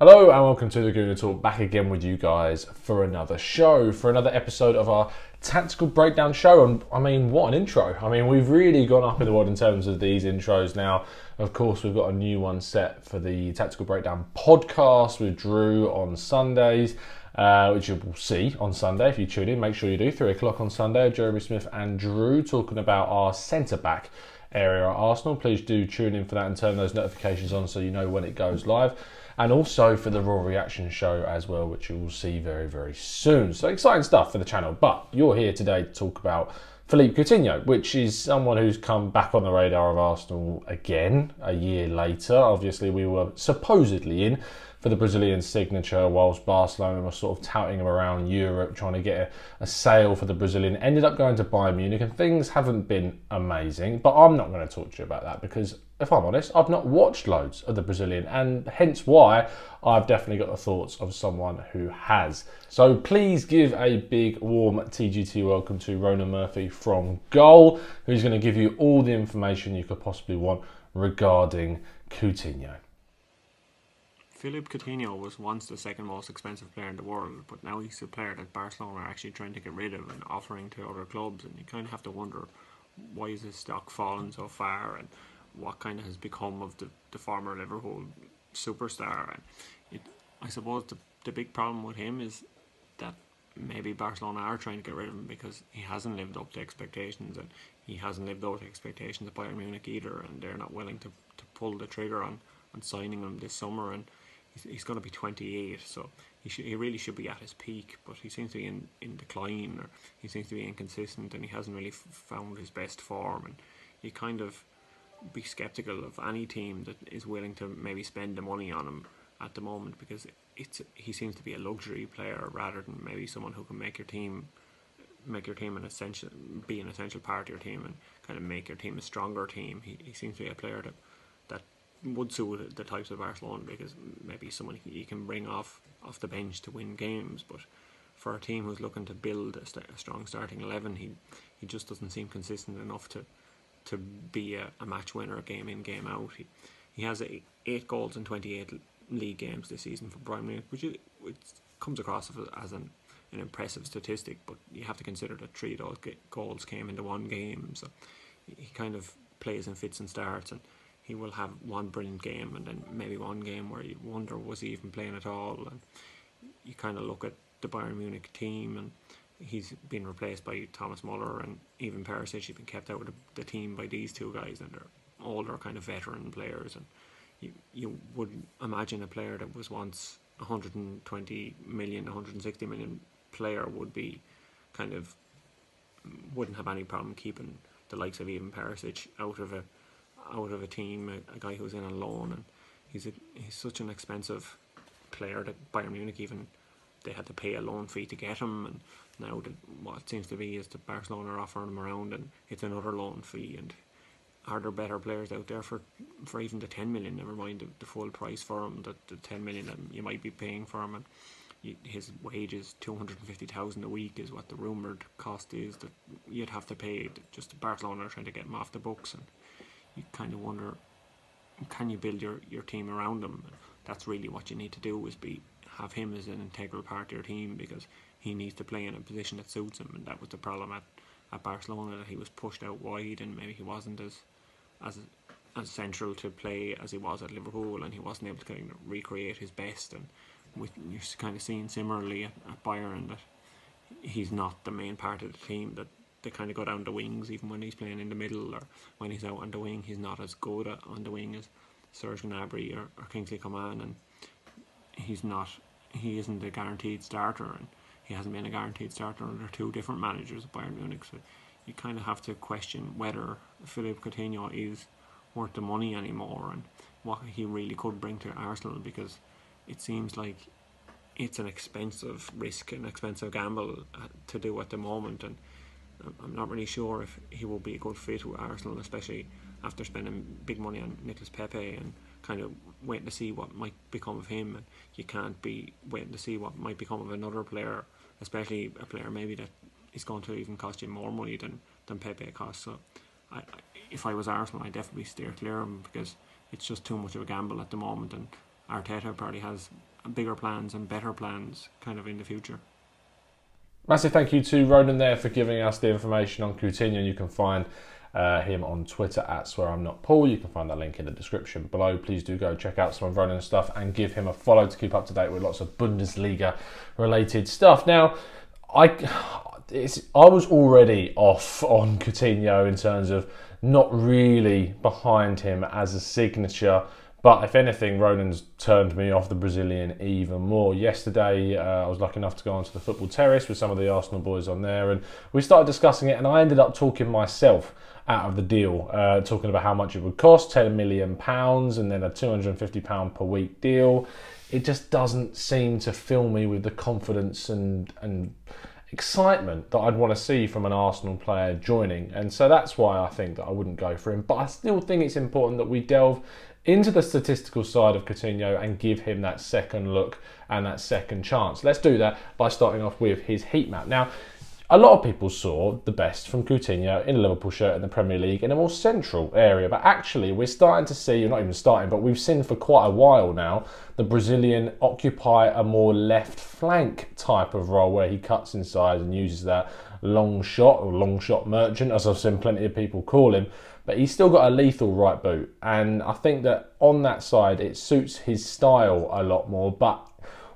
Hello and welcome to the Coutinho Talk, back again with you guys for another show, for another episode of our tactical breakdown show. And I mean, what an intro. I mean, we've really gone up in the world in terms of these intros now. Of course, we've got a new one set for the Tactical Breakdown podcast with Drew on Sundays, which you will see on Sunday if you tune in. Make sure you do, 3 o'clock on Sunday, Jeremy Smith and Drew talking about our centre-back area at Arsenal. Please do tune in for that and turn those notifications on so you know when it goes live. And also for the Raw Reaction show as well, which you will see very, very soon. So exciting stuff for the channel. But you're here today to talk about Philippe Coutinho, which is someone who's come back on the radar of Arsenal again a year later. Obviously, we were supposedly in for the Brazilian signature, whilst Barcelona was sort of touting him around Europe, trying to get a sale for the Brazilian. Ended up going to Bayern Munich, and things haven't been amazing. But I'm not going to talk to you about that because, if I'm honest, I've not watched loads of the Brazilian, and hence why I've definitely got the thoughts of someone who has. So please give a big, warm TGT welcome to Ronan Murphy from Goal, who's going to give you all the information you could possibly want regarding Coutinho. Philippe Coutinho was once the second most expensive player in the world, but now he's a player that Barcelona are actually trying to get rid of and offering to other clubs, and you kind of have to wonder, why is his stock fallen so far, and what kind of has become of the former Liverpool superstar. And I suppose the big problem with him is that maybe Barcelona are trying to get rid of him because he hasn't lived up to expectations, and he hasn't lived up to expectations of Bayern Munich either, and they're not willing to pull the trigger on signing him this summer. And he's going to be 28, so he really should be at his peak, but he seems to be in decline, or he seems to be inconsistent, and he hasn't really found his best form. And you kind of be sceptical of any team that is willing to maybe spend the money on him at the moment, because he seems to be a luxury player rather than maybe someone who can make your team an essential part of your team and kind of make your team a stronger team. He seems to be a player that would suit the types of Barcelona, because maybe someone you can bring off the bench to win games. But for a team who's looking to build a strong starting 11, he just doesn't seem consistent enough to be a match winner game in, game out. He has 8 goals in 28 league games this season for Bayern Munich, which comes across as an impressive statistic, but you have to consider that 3 of those goals came into one game, so he kind of plays in fits and starts, and he will have one brilliant game and then maybe one game where you wonder, was he even playing at all? And you kind of look at the Bayern Munich team, and he's been replaced by Thomas Muller, and even Perisic. He's been kept out of the team by these two guys, and they're older, kind of veteran players. And you would imagine a player that was once 120 million, 160 million player would be wouldn't have any problem keeping the likes of even Perisic out of a team, a guy who's in on loan. And he's such an expensive player that Bayern Munich, even they had to pay a loan fee to get him, and now what it seems to be is that Barcelona are offering him around, and it's another loan fee. And are there better players out there for even the 10 million, never mind the full price for him, the 10 million that you might be paying for him? And his wage is 250,000 a week is what the rumoured cost is that you'd have to pay. Just Barcelona are trying to get him off the books, and you kind of wonder, can you build your team around him? That's really what you need to do, is have him as an integral part of your team, because he needs to play in a position that suits him. And that was the problem at Barcelona, that he was pushed out wide, and maybe he wasn't as central to play as he was at Liverpool, and he wasn't able to kind of recreate his best. And you're kind of seeing similarly at Bayern that he's not the main part of the team, that they kind of go down the wings. Even when he's playing in the middle or when he's out on the wing, he's not as good on the wing as Serge Gnabry or Kingsley Coman, and he isn't a guaranteed starter, and he hasn't been a guaranteed starter under 2 different managers at Bayern Munich. So you kind of have to question whether Philippe Coutinho is worth the money anymore, and what he really could bring to Arsenal, because it seems like it's an expensive risk, an expensive gamble to do at the moment. And I'm not really sure if he will be a good fit with Arsenal, especially after spending big money on Nicolas Pepe and kind of waiting to see what might become of him. And you can't be waiting to see what might become of another player, especially a player maybe that is going to even cost you more money than Pepe costs. So if I was Arsenal, I'd definitely steer clear of him, because it's just too much of a gamble at the moment. And Arteta probably has bigger plans and better plans kind of in the future. Massive thank you to Ronan there for giving us the information on Coutinho. You can find him on Twitter at SwearI'mNotPaul. You can find that link in the description below. Please do go check out some of Ronan's stuff and give him a follow to keep up to date with lots of Bundesliga related stuff. Now, I was already off on Coutinho in terms of not really behind him as a signature, but if anything, Ronan's turned me off the Brazilian even more. Yesterday, I was lucky enough to go onto the football terrace with some of the Arsenal boys on there, and we started discussing it, and I ended up talking myself out of the deal, talking about how much it would cost, £10 million, and then a £250 per week deal. It just doesn't seem to fill me with the confidence and excitement that I'd want to see from an Arsenal player joining, and so that's why I think that I wouldn't go for him. But I still think it's important that we delve into the statistical side of Coutinho and give him that second look and that second chance. Let's do that by starting off with his heat map. Now, a lot of people saw the best from Coutinho in a Liverpool shirt in the Premier League in a more central area, but actually we're starting to see, not even starting, but we've seen for quite a while now, the Brazilian occupy a more left flank type of role where he cuts inside and uses that long shot, or long shot merchant, as I've seen plenty of people call him. But he's still got a lethal right boot, and I think that on that side it suits his style a lot more. But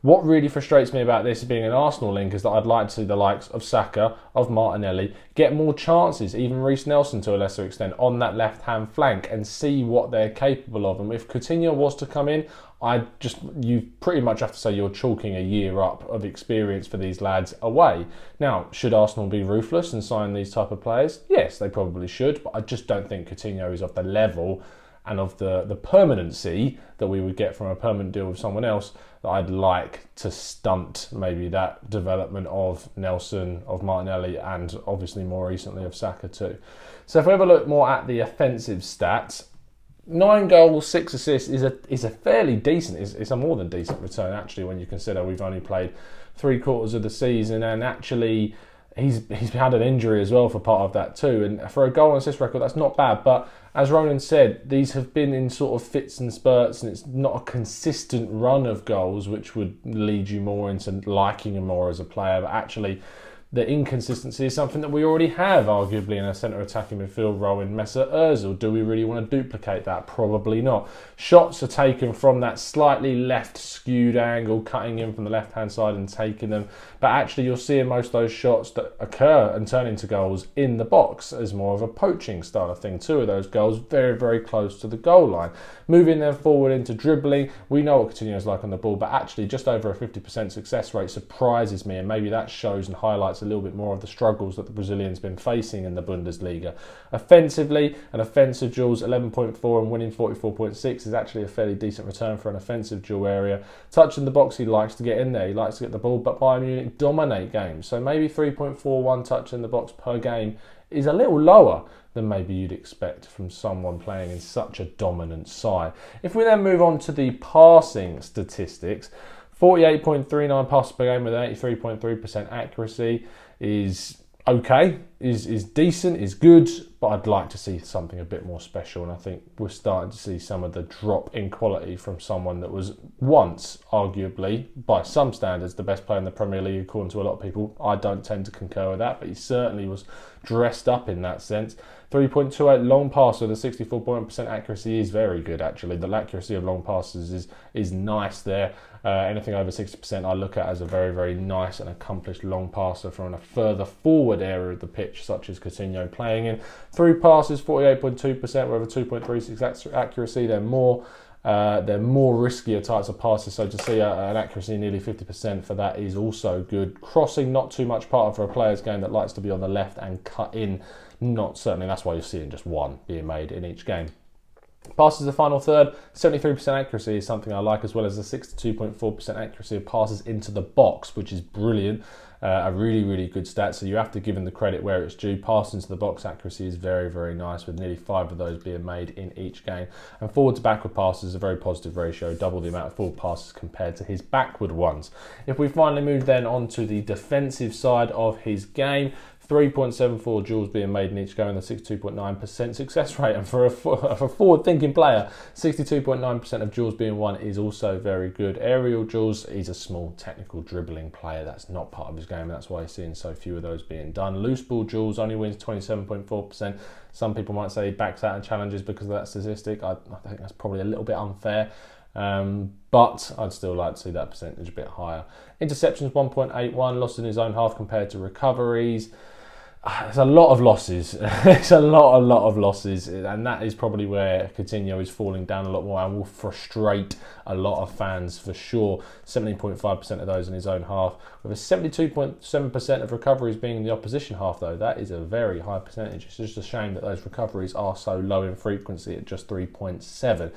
what really frustrates me about this being an Arsenal link is that I'd like to see the likes of Saka, of Martinelli, get more chances, even Reece Nelson to a lesser extent, on that left-hand flank and see what they're capable of. And if Coutinho was to come in, you pretty much have to say you're chalking a year up of experience for these lads away. Now, should Arsenal be ruthless and sign these type of players? Yes, they probably should, but I just don't think Coutinho is of the level and of the permanency that we would get from a permanent deal with someone else that I'd like to stunt maybe that development of Nelson, of Martinelli, and obviously more recently of Saka too. So if we have a look more at the offensive stats, 9 goals, 6 assists is a fairly decent, it's a more than decent return actually when you consider we've only played 3/4 of the season, and actually he's had an injury as well for part of that too, and for a goal and assist record that's not bad. But as Ronan said, these have been in sort of fits and spurts, and it's not a consistent run of goals which would lead you more into liking him more as a player. But actually the inconsistency is something that we already have, arguably, in a centre attacking midfield role in Mesut Ozil. Do we really want to duplicate that? Probably not. Shots are taken from that slightly left skewed angle, cutting in from the left-hand side and taking them. But actually, you're seeing most of those shots that occur and turn into goals in the box as more of a poaching style of thing. 2 of those goals very, very close to the goal line. Moving then forward into dribbling, we know what Coutinho is like on the ball, but actually just over a 50% success rate surprises me, and maybe that shows and highlights a little bit more of the struggles that the Brazilian's been facing in the Bundesliga. Offensively, an offensive duels 11.4 and winning 44.6 is actually a fairly decent return for an offensive duel area. Touching the box, he likes to get in there, he likes to get the ball, but Bayern Munich dominate games, so maybe 3.41 touch in the box per game is a little lower than maybe you'd expect from someone playing in such a dominant side. If we then move on to the passing statistics, 48.39 passes per game with 83.3% accuracy is okay, is decent, is good, but I'd like to see something a bit more special, and I think we're starting to see some of the drop in quality from someone that was once, arguably, by some standards, the best player in the Premier League, according to a lot of people. I don't tend to concur with that, but he certainly was dressed up in that sense. 3.28 long pass with a 64% accuracy is very good, actually. The accuracy of long passes is nice there. Anything over 60% I look at as a very, very nice and accomplished long passer from a further forward area of the pitch, such as Coutinho playing in. Through passes, 48.2% with a 2.36 accuracy. They're more riskier types of passes, so to see an accuracy nearly 50% for that is also good. Crossing, not too much part of for a player's game that likes to be on the left and cut in, not certainly. That's why you're seeing just one being made in each game. Passes the final third, 73% accuracy is something I like, as well as a 62.4% accuracy of passes into the box, which is brilliant. A really, really good stat, so you have to give him the credit where it's due. Pass into the box accuracy is very, very nice, with nearly 5 of those being made in each game. And forward to backward passes is a very positive ratio, double the amount of forward passes compared to his backward ones. If we finally move then on to the defensive side of his game, 3.74 duels being made in each go and a 62.9% success rate. And for a forward-thinking player, 62.9% of duels being won is also very good. Aerial duels, he's a small technical dribbling player. That's not part of his game, and that's why he's seeing so few of those being done. Loose ball duels only wins 27.4%. Some people might say he backs out of challenges because of that statistic. I think that's probably a little bit unfair. But I'd still like to see that percentage a bit higher. Interceptions 1.81, lost in his own half compared to recoveries. It's a lot of losses. It's a lot of losses, and that is probably where Coutinho is falling down a lot more and will frustrate a lot of fans for sure. 17.5% of those in his own half, with a 72.7% of recoveries being in the opposition half though. That is a very high percentage. It's just a shame that those recoveries are so low in frequency at just 3.7.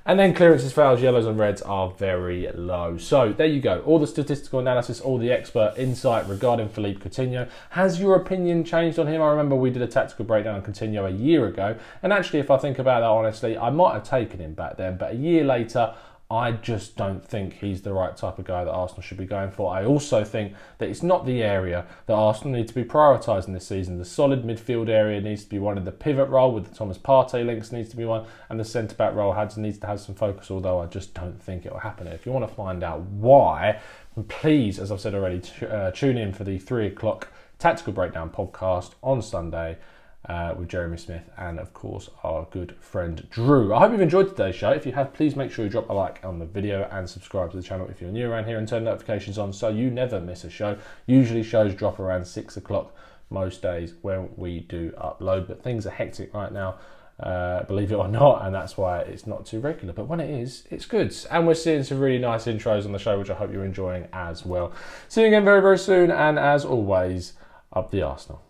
And then clearances, fouls, yellows and reds are very low. So there you go. All the statistical analysis, all the expert insight regarding Philippe Coutinho. Has your opinion changed on him? I remember we did a tactical breakdown on Coutinho a year ago. And actually, if I think about that honestly, I might have taken him back then. But a year later, I just don't think he's the right type of guy that Arsenal should be going for. I also think that it's not the area that Arsenal need to be prioritising this season. The solid midfield area needs to be one, of the pivot role with the Thomas Partey links needs to be one, and the centre-back role needs to have some focus, although I just don't think it will happen. If you want to find out why, please, as I've said already, tune in for the 3 o'clock Tactical Breakdown podcast on Sunday. With Jeremy Smith and of course our good friend Drew. I hope you've enjoyed today's show. If you have, please make sure you drop a like on the video and subscribe to the channel if you're new around here, and turn notifications on so you never miss a show. Usually shows drop around 6 o'clock most days when we do upload, but things are hectic right now, believe it or not, and that's why it's not too regular. But when it is, it's good, and we're seeing some really nice intros on the show, which I hope you're enjoying as well. See you again very, very soon, and as always, up the Arsenal.